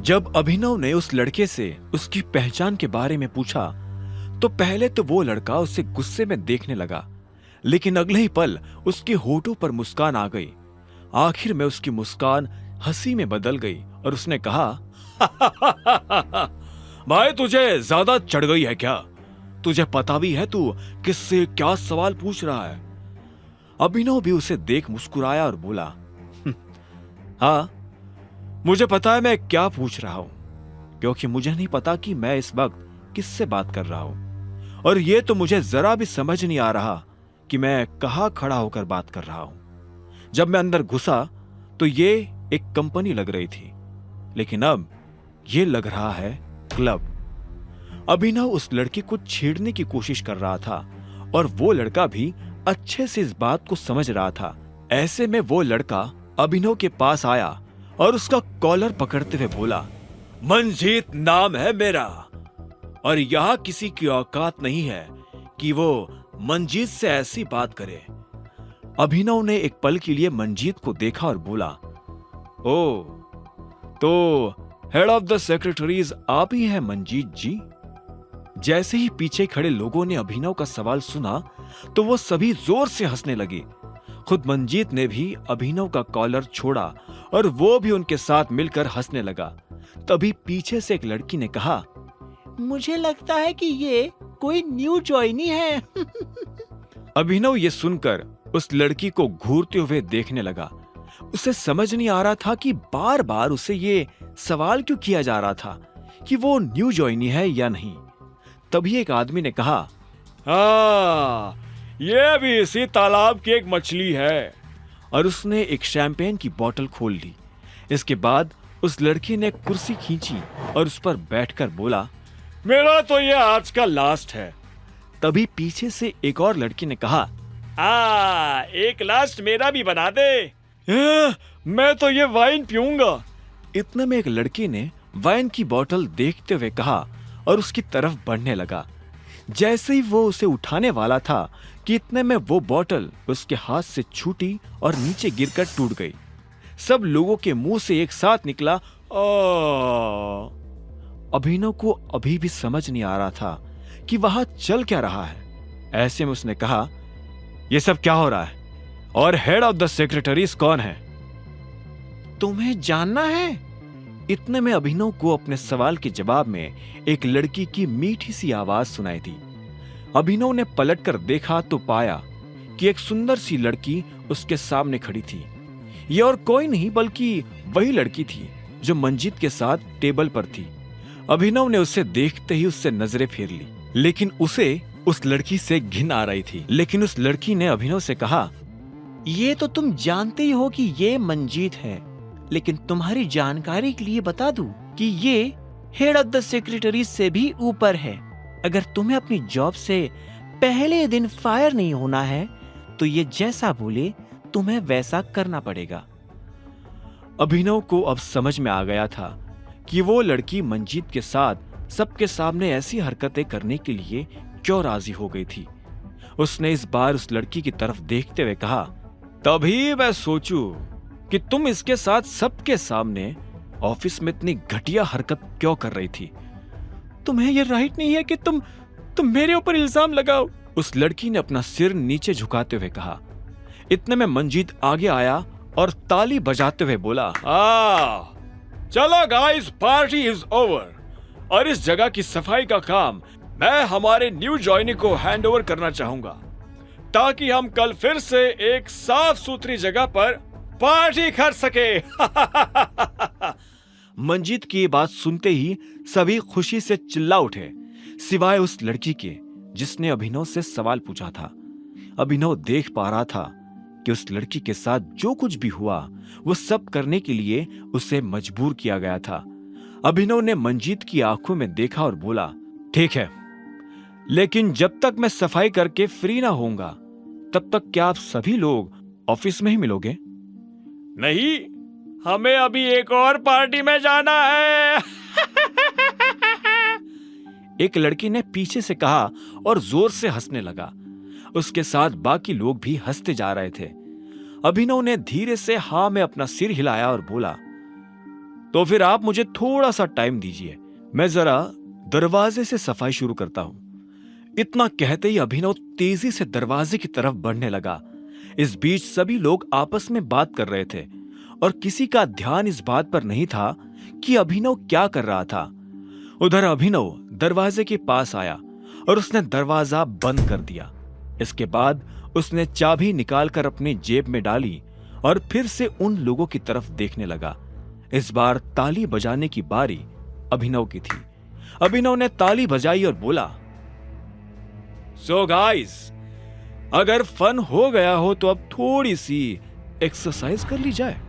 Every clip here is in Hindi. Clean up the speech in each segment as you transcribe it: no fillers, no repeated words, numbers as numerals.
जब अभिनव ने उस लड़के से उसकी पहचान के बारे में पूछा तो पहले तो वो लड़का उसे गुस्से में देखने लगा, लेकिन अगले ही पल उसके होठों पर मुस्कान आ गई। आखिर में उसकी मुस्कान हंसी में बदल गई और उसने कहा, भाई तुझे ज्यादा चढ़ गई है क्या? तुझे पता भी है तू किससे क्या सवाल पूछ रहा है? अभिनव भी उसे देख मुस्कुराया और बोला, हाँ मुझे पता है मैं क्या पूछ रहा हूं, क्योंकि मुझे नहीं पता कि मैं इस वक्त किससे बात कर रहा हूं, और ये तो मुझे जरा भी समझ नहीं आ रहा कि मैं कहां खड़ा होकर बात कर रहा हूं। जब मैं अंदर घुसा तो ये एक कंपनी लग रही थी, लेकिन अब ये लग रहा है क्लब। अभिनव उस लड़की को छेड़ने की कोशिश कर रहा था और वो लड़का भी अच्छे से इस बात को समझ रहा था। ऐसे में वो लड़का अभिनव के पास आया और उसका कॉलर पकड़ते हुए बोला, मंजीत नाम है मेरा और यहाँ किसी की औकात नहीं है कि वो मंजीत से ऐसी बात करे। अभिनव ने एक पल के लिए मंजीत को देखा और बोला, ओ तो हेड ऑफ द सेक्रेटरीज आप ही हैं मंजीत जी? जैसे ही पीछे खड़े लोगों ने अभिनव का सवाल सुना तो वो सभी जोर से हंसने लगे। खुद मंजीत ने भी अभिनव का कॉलर छोड़ा और वो भी उनके साथ मिलकर हंसने लगा। तभी पीछे से एक लड़की ने कहा, मुझे लगता है कि ये कोई न्यू ज्वाइनी है। अभिनव ये सुनकर उस लड़की को घूरते हुए देखने लगा। उसे समझ नहीं आ रहा था कि बार बार उसे ये सवाल क्यों किया जा रहा था कि वो न्यू ज्वाइनी है या नहीं। तभी एक आदमी ने कहा, हाँ ये भी इसी तालाब की एक मछली है, और उसने एक शैंपेन की बोतल खोल ली। इसके बाद उस लड़की ने कुर्सी खींची और उस पर बैठकर बोला, मेरा तो ये आज का लास्ट है। तभी पीछे से एक और लड़की ने कहा, एक लास्ट मेरा भी बना दे। मैं तो ये वाइन पीऊंगा। इतने में एक लड़की ने वाइन की बोतल देखते हुए कहा और उसकी तरफ बढ़ने लगा। जैसे ही वो उसे उठाने वाला था कि इतने में वो बोतल उसके हाथ से छूटी और नीचे गिरकर टूट गई। सब लोगों के मुंह से एक साथ निकला, अभिनव को अभी भी समझ नहीं आ रहा था कि वहां चल क्या रहा है। ऐसे में उसने कहा, ये सब क्या हो रहा है और हेड ऑफ द सेक्रेटरीज कौन है? तुम्हें जानना है? इतने में अभिनव को अपने सवाल के जवाब में एक लड़की की मीठी सी आवाज सुनाई दी। अभिनव ने पलटकर देखा तो पाया कि एक सुंदर सी लड़की उसके सामने खड़ी थी। ये और कोई नहीं बल्कि वही लड़की थी जो मंजीत के साथ टेबल पर थी। अभिनव ने उसे देखते ही उससे नजरें फेर ली, लेकिन उसे उस लड़की से घिन आ रही थी। लेकिन उस लड़की ने अभिनव से कहा, ये तो तुम जानते ही हो कि ये मंजीत है, लेकिन तुम्हारी जानकारी के लिए बता दूं कि ये हेड ऑफ द सेक्रेटरीज से भी ऊपर है। अगर तुम्हें अपनी जॉब से पहले दिन फायर नहीं होना है तो ये जैसा बोले तुम्हें वैसा करना पड़ेगा। अभिनव को अब समझ में आ गया था कि वो लड़की मंजीत के साथ सबके सामने ऐसी हरकतें करने के लिए क्यों राजी हो गई थी। उसने इस बार उस लड़की की तरफ देखते हुए कहा, तभी मैं सोचूं कि तुम इसके साथ सबके सामने ऑफिस में इतनी घटिया हरकत क्यों कर रही थी। तुम्हें यह राइट नहीं है कि तुम मेरे ऊपर इल्जाम लगाओ। उस लड़की ने अपना सिर नीचे झुकाते हुए कहा। इतने में मंजीत आगे आया और ताली बजाते हुए बोला, चलो गाइस, पार्टी इज ओवर और इस जगह की सफाई का काम मैं हमारे न्यू ज्वाइनी को हैंड ओवर करना चाहूंगा, ताकि हम कल फिर से एक साफ सुथरी जगह पर पार्टी कर सके। मंजीत की ये बात सुनते ही सभी खुशी से चिल्ला उठे, सिवाय उस लड़की के जिसने अभिनव से सवाल पूछा था। अभिनव देख पा रहा था कि उस लड़की के साथ जो कुछ भी हुआ वो सब करने के लिए उसे मजबूर किया गया था। अभिनव ने मंजीत की आंखों में देखा और बोला, ठीक है, लेकिन जब तक मैं सफाई करके फ्री ना होऊंगा तब तक क्या आप सभी लोग ऑफिस में ही मिलोगे? नहीं, हमें अभी एक और पार्टी में जाना है। एक लड़की ने पीछे से कहा और जोर से हंसने लगा। उसके साथ बाकी लोग भी हंसते जा रहे थे। अभिनव ने धीरे से हाँ में अपना सिर हिलाया और बोला, तो फिर आप मुझे थोड़ा सा टाइम दीजिए, मैं जरा दरवाजे से सफाई शुरू करता हूं। इतना कहते ही अभिनव तेजी से दरवाजे की तरफ बढ़ने लगा। इस बीच सभी लोग आपस में बात कर रहे थे और किसी का ध्यान इस बात पर नहीं था कि अभिनव क्या कर रहा था। उधर अभिनव दरवाजे के पास आया और उसने दरवाजा बंद कर दिया। इसके बाद उसने चाबी निकालकर अपनी जेब में डाली और फिर से उन लोगों की तरफ देखने लगा। इस बार ताली बजाने की बारी अभिनव की थी। अभिनव ने ताली बजाई और बोला, सो गाइस, अगर फन हो गया हो तो अब थोड़ी सी एक्सरसाइज कर ली जाए।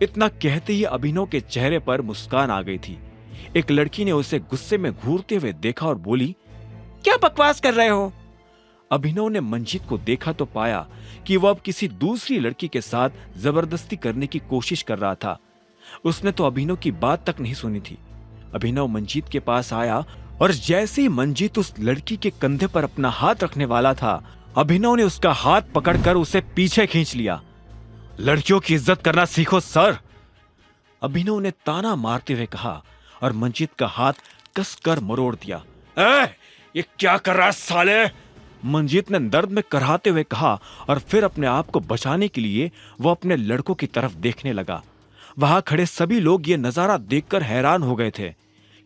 इतना कहते ही अभिनव के चेहरे पर मुस्कान आ गई थी। एक लड़की ने उसे गुस्से में घूरते हुए देखा और बोली, क्या बकवास कर रहे हो? अभिनव ने मंजीत को देखा तो पाया कि वह अब किसी दूसरी लड़की के साथ जबरदस्ती करने की कोशिश कर रहा था। उसने तो अभिनव की बात तक नहीं सुनी थी। अभिनव मंजीत के पास आया और जैसे ही मंजीत उस लड़की के कंधे पर अपना हाथ रखने वाला था, अभिनव ने उसका हाथ पकड़कर उसे पीछे खींच लिया। लड़कियों की इज्जत करना सीखो सर, अभिनव ने ताना मारते हुए कहा और मंजीत का हाथ कसकर मरोड़ दिया। ये क्या कर रहा है साले? मंजीत ने दर्द में कराहते हुए कहा और फिर अपने आप को बचाने के लिए वो अपने लड़कों की तरफ देखने लगा। वहां खड़े सभी लोग ये नजारा देखकर हैरान हो गए थे।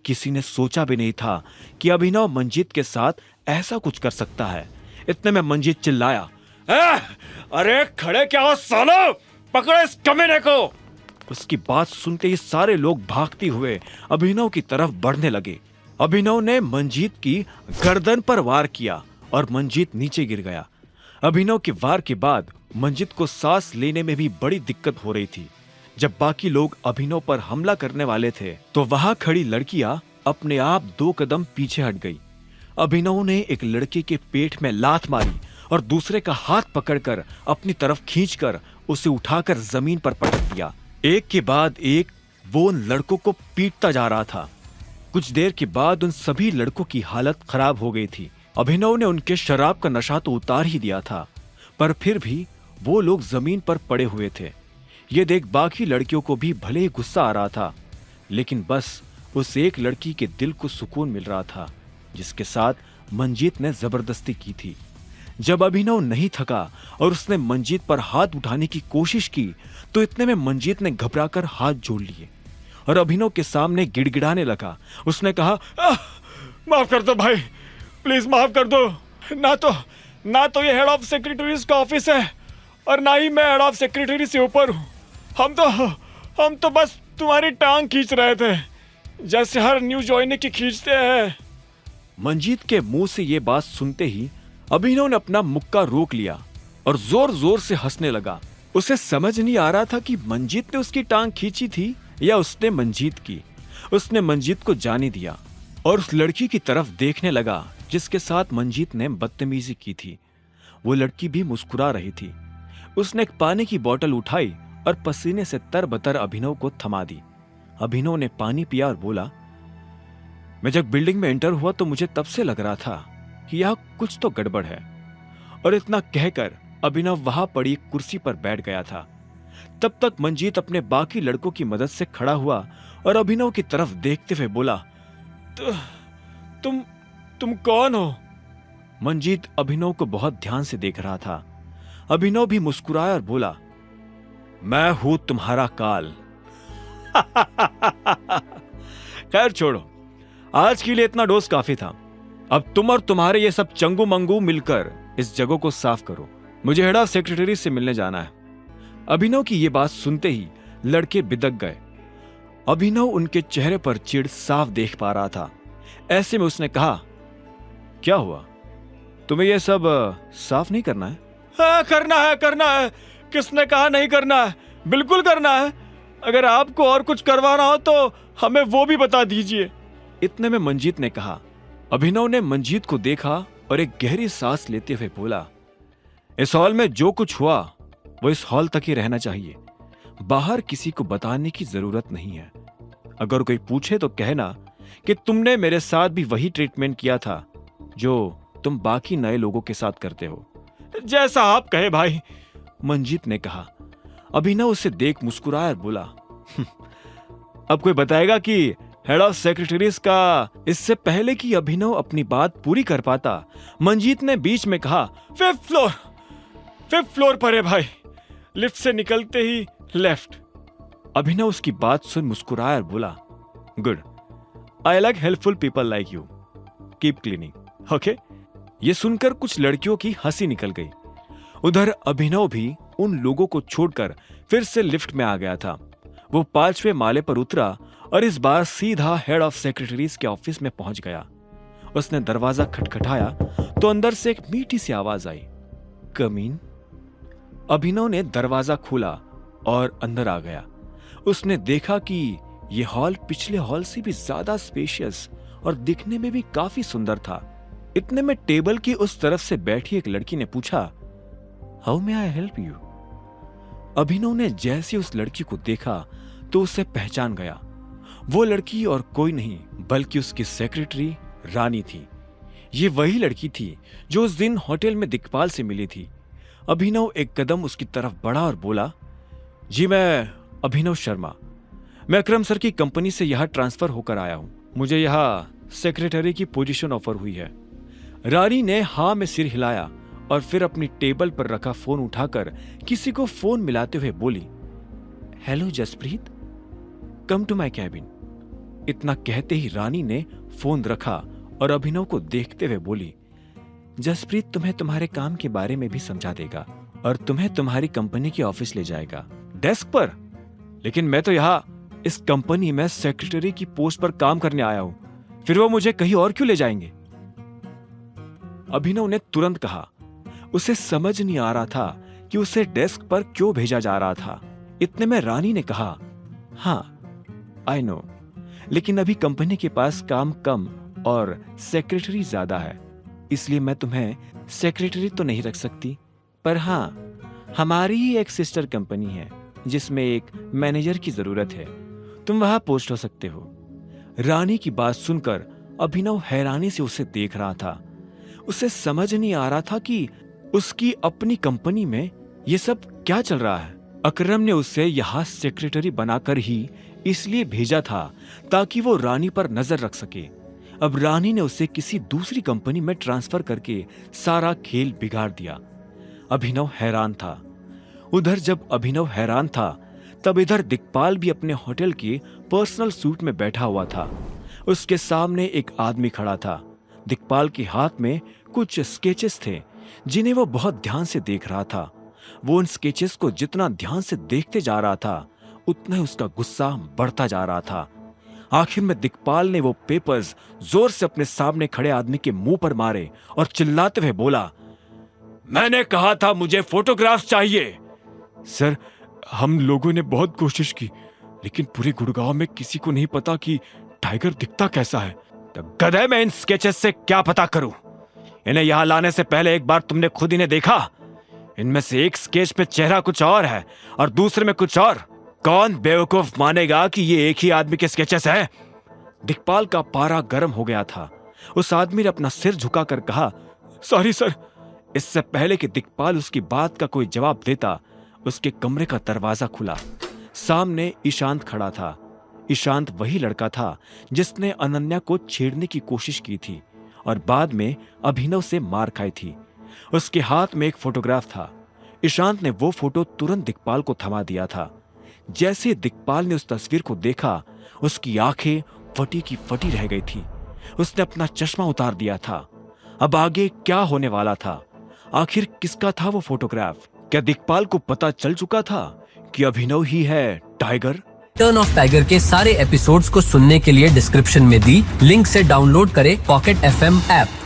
किसी ने सोचा भी नहीं था कि अभिनव मंजीत के साथ ऐसा कुछ कर सकता है। इतने में मंजीत चिल्लाया, अरे खड़े क्या हो सालो, पकड़ो इस कमीने को। उसकी बात सुनते ही सारे लोग भागते हुए अभिनव की तरफ बढ़ने लगे। अभिनव ने मंजीत की गर्दन पर वार किया और मंजीत नीचे गिर गया। अभिनव के वार के बाद मंजीत को सांस लेने में भी बड़ी दिक्कत हो रही थी। जब बाकी लोग अभिनव पर हमला करने वाले थे तो वहां खड़ी लड़कियां अपने आप 2 कदम पीछे हट गई। अभिनव ने एक लड़के के पेट में लात मारी और दूसरे का हाथ पकड़कर अपनी तरफ खींचकर उसे उठाकर जमीन पर पटक दिया। एक के बाद एक वो उन लड़कों को पीटता जा रहा था। कुछ देर के बाद उन सभी लड़कों की हालत खराब हो गई थी। अभिनव ने उनके शराब का नशा तो उतार ही दिया था, पर फिर भी वो लोग जमीन पर पड़े हुए थे। ये देख बाकी लड़कियों को भी भले ही गुस्सा आ रहा था, लेकिन बस उस एक लड़की के दिल को सुकून मिल रहा था जिसके साथ मंजीत ने जबरदस्ती की थी। जब अभिनव नहीं थका और उसने मंजीत पर हाथ उठाने की कोशिश की तो इतने में मंजीत ने घबराकर हाथ जोड़ लिए और अभिनव के सामने गिड़गिड़ाने लगा। उसने कहा, माफ कर दो भाई, प्लीज माफ कर दो। ना तो ये हेड ऑफ सेक्रेटरीज का ऑफिस है और ना ही मैं हेड ऑफ सेक्रेटरी से ऊपर हूँ। हम तो बस तुम्हारी टांग खींच रहे थे, जैसे हर न्यू ज्वाइनी की खींचते हैं। मंजीत के मुंह से ये बात सुनते ही अभिनव ने अपना मुक्का रोक लिया और जोर जोर से हंसने लगा। उसे समझ नहीं आ रहा था कि मंजीत ने उसकी टांग खींची थी या उसने मंजीत की। उसने मंजीत को जाने दिया और उस लड़की की तरफ देखने लगा जिसके साथ मंजीत ने बदतमीजी की थी। वो लड़की भी मुस्कुरा रही थी। उसने एक पानी की बोतल उठाई और पसीने से तरबतर अभिनव को थमा दी। अभिनव ने पानी पिया और बोला, मैं जब बिल्डिंग में एंटर हुआ तो मुझे तब से लग रहा था कि यह कुछ तो गड़बड़ है। और इतना कहकर अभिनव वहां पड़ी एक कुर्सी पर बैठ गया था। तब तक मंजीत अपने बाकी लड़कों की मदद से खड़ा हुआ और अभिनव की तरफ देखते हुए बोला, तुम कौन हो? मंजीत अभिनव को बहुत ध्यान से देख रहा था। अभिनव भी मुस्कुराया और बोला, मैं हूं तुम्हारा काल। खैर छोड़ो, आज के लिए इतना डोज काफी था। अब तुम और तुम्हारे ये सब चंगू मंगू मिलकर इस जगह को साफ करो, मुझे हेड ऑफ सेक्रेटरी से मिलने जाना है। अभिनव की ये बात सुनते ही लड़के बिदक गए। अभिनव उनके चेहरे पर चिढ़ साफ देख पा रहा था। ऐसे में उसने कहा, क्या हुआ, तुम्हें यह सब साफ नहीं करना है? हाँ, करना है। किसने कहा नहीं करना है? बिल्कुल करना है। अगर आपको और कुछ करवाना हो तो हमें वो भी बता दीजिए। इतने में मंजीत ने कहा। अभिनव ने मंजीत को देखा और एक गहरी सांस लेते हुए बोला, इस हॉल में जो कुछ हुआ वो इस हॉल तक ही रहना चाहिए, बाहर किसी को बताने की जरूरत नहीं है। अगर कोई पूछे तो कहना कि तुमने मेरे साथ भी वही ट्रीटमेंट किया था जो तुम बाकी नए लोगों के साथ करते हो। जैसा आप कहे भाई, मंजीत ने कहा। अभिनव उसे देख मुस्कुराया और बोला, अब कोई बताएगा कि हेड ऑफ सेक्रेटरीज का? इससे पहले कि अभिनव अपनी बात पूरी कर पाता, मंजीत ने बीच में कहा, फिफ्थ फ्लोर पर है भाई, लिफ्ट से निकलते ही लेफ्ट। अभिनव उसकी बात सुन मुस्कुराया और बोला, good, I like helpful people like you, keep cleaning, okay. ये सुनकर कुछ लड़कियों की हंसी निकल गई। उधर अभिनव भी उन लोगों को छोड़कर फिर से लिफ्ट में आ गया था। वो 5वें माले पर उतरा और इस बार सीधा हेड ऑफ सेक्रेटरीज के ऑफिस में पहुंच गया। उसने दरवाजा खटखटाया तो अंदर से एक मीठी सी आवाज आई, कम इन। अभिनव ने दरवाजा खोला और अंदर आ गया। उसने देखा कि यह हॉल पिछले हॉल से भी ज्यादा स्पेशियस और दिखने में भी काफी सुंदर था। इतने में टेबल की उस तरफ से बैठी एक लड़की ने पूछा, how may I help you? Abhinav ने जैसे उस लड़की को देखा तो उसे पहचान गया। वो लड़की और कोई नहीं बल्कि उसकी सेक्रेटरी रानी थी। ये वही लड़की थी जो उस दिन होटल में दिक्पाल से मिली थी। अभिनव एक कदम उसकी तरफ बढ़ा और बोला, जी मैं अभिनव शर्मा, मैं अकरम सर की कंपनी से यहाँ ट्रांसफर होकर आया हूँ। मुझे यहाँ सेक्रेटरी की पोजीशन ऑफर हुई है। रानी ने हाँ में सिर हिलाया और फिर अपनी टेबल पर रखा फोन उठाकर किसी को फोन मिलाते हुए बोली, hello Jaspreet, come to my cabin. इतना कहते ही रानी ने फोन रखा और अभिनव को देखते हुए बोली, जसप्रीत तुम्हें तुम्हारे काम के बारे में भी समझा देगा और तुम्हें तुम्हारी कंपनी के ऑफिस ले जाएगा। डेस्क पर? लेकिन मैं तो यहाँ इस कंपनी में सेक्रेटरी की पोस्ट पर काम करने आया हूं, फिर वो मुझे कहीं और क्यों ले जाएंगे? अभिनव ने तुरंत कहा। उसे समझ नहीं आ रहा था कि उसे डेस्क पर क्यों भेजा जा रहा था। इतने में रानी ने कहा, हाँ आई नो, लेकिन अभी कंपनी के पास काम कम और सेक्रेटरी ज्यादा है, इसलिए मैं तुम्हें सेक्रेटरी तो नहीं रख सकती, पर हाँ हमारी ही एक सिस्टर कंपनी है जिसमें एक मैनेजर की जरूरत है, तुम वहां पोस्ट हो सकते हो। रानी की बात सुनकर अभिनव हैरानी से उसे देख रहा था। उसे समझ नहीं आ रहा था कि उसकी अपनी कंपनी में ये सब क्या चल रहा है। अकरम ने उसे यहाँ सेक्रेटरी बनाकर ही इसलिए भेजा था ताकि वो रानी पर नजर रख सके। अब रानी ने उसे किसी दूसरी कंपनी में ट्रांसफर करके सारा खेल बिगाड़ दिया। अभिनव हैरान था। उधर जब अभिनव हैरान था तब इधर दिक्पाल भी अपने होटल के पर्सनल सूट में बैठा हुआ था। उसके सामने एक आदमी खड़ा था। दिक्पाल के हाथ में कुछ स्केचेस थे जिन्हें वो बहुत ध्यान से देख रहा था। वो उन स्केचेस को जितना ध्यान से देखते जा रहा था उतना ही उसका गुस्सा बढ़ता जा रहा था। आखिर में दिक्पाल ने वो पेपर्स जोर से अपने सामने खड़े आदमी के मुंह पर मारे और चिल्लाते हुए बोला, मैंने कहा था मुझे फोटोग्राफ चाहिए। सर, हम लोगों ने बहुत कोशिश की लेकिन पूरे गुड़गांव में किसी को नहीं पता कि टाइगर दिखता कैसा है। तो गधे में इन स्केचेस से क्या पता करूं? इन्हें यहां लाने से पहले एक बार तुमने खुद इन्हें देखा? इनमें से एक स्केच पे चेहरा कुछ और है और दूसरे में कुछ और। कौन बेवकूफ मानेगा कि ये एक ही आदमी के स्केचेस हैं? दिक्पाल का पारा गर्म हो गया था। उस आदमी ने अपना सिर झुकाकर कहा, सॉरी सर। इससे पहले कि दिक्पाल उसकी बात का कोई जवाब देता, उसके कमरे का दरवाजा खुला। सामने ईशांत खड़ा था। ईशांत वही लड़का था जिसने अनन्या को छेड़ने की कोशिश की थी और बाद में अभिनव से मार खाई थी। उसके हाथ में एक फोटोग्राफ था। ईशांत ने वो फोटो तुरंत दिक्पाल को थमा दिया था। जैसे दिक्पाल ने उस तस्वीर को देखा, उसकी आंखें फटी की फटी रह गई थी। उसने अपना चश्मा उतार दिया था। अब आगे क्या होने वाला था? आखिर किसका था वो फोटोग्राफ? क्या दिक्पाल को पता चल चुका था कि अभिनव ही है टाइगर? टर्न ऑफ टाइगर के सारे एपिसोड्स को सुनने के लिए डिस्क्रिप्शन में दी लिंक से डाउनलोड करें पॉकेट FM ऐप।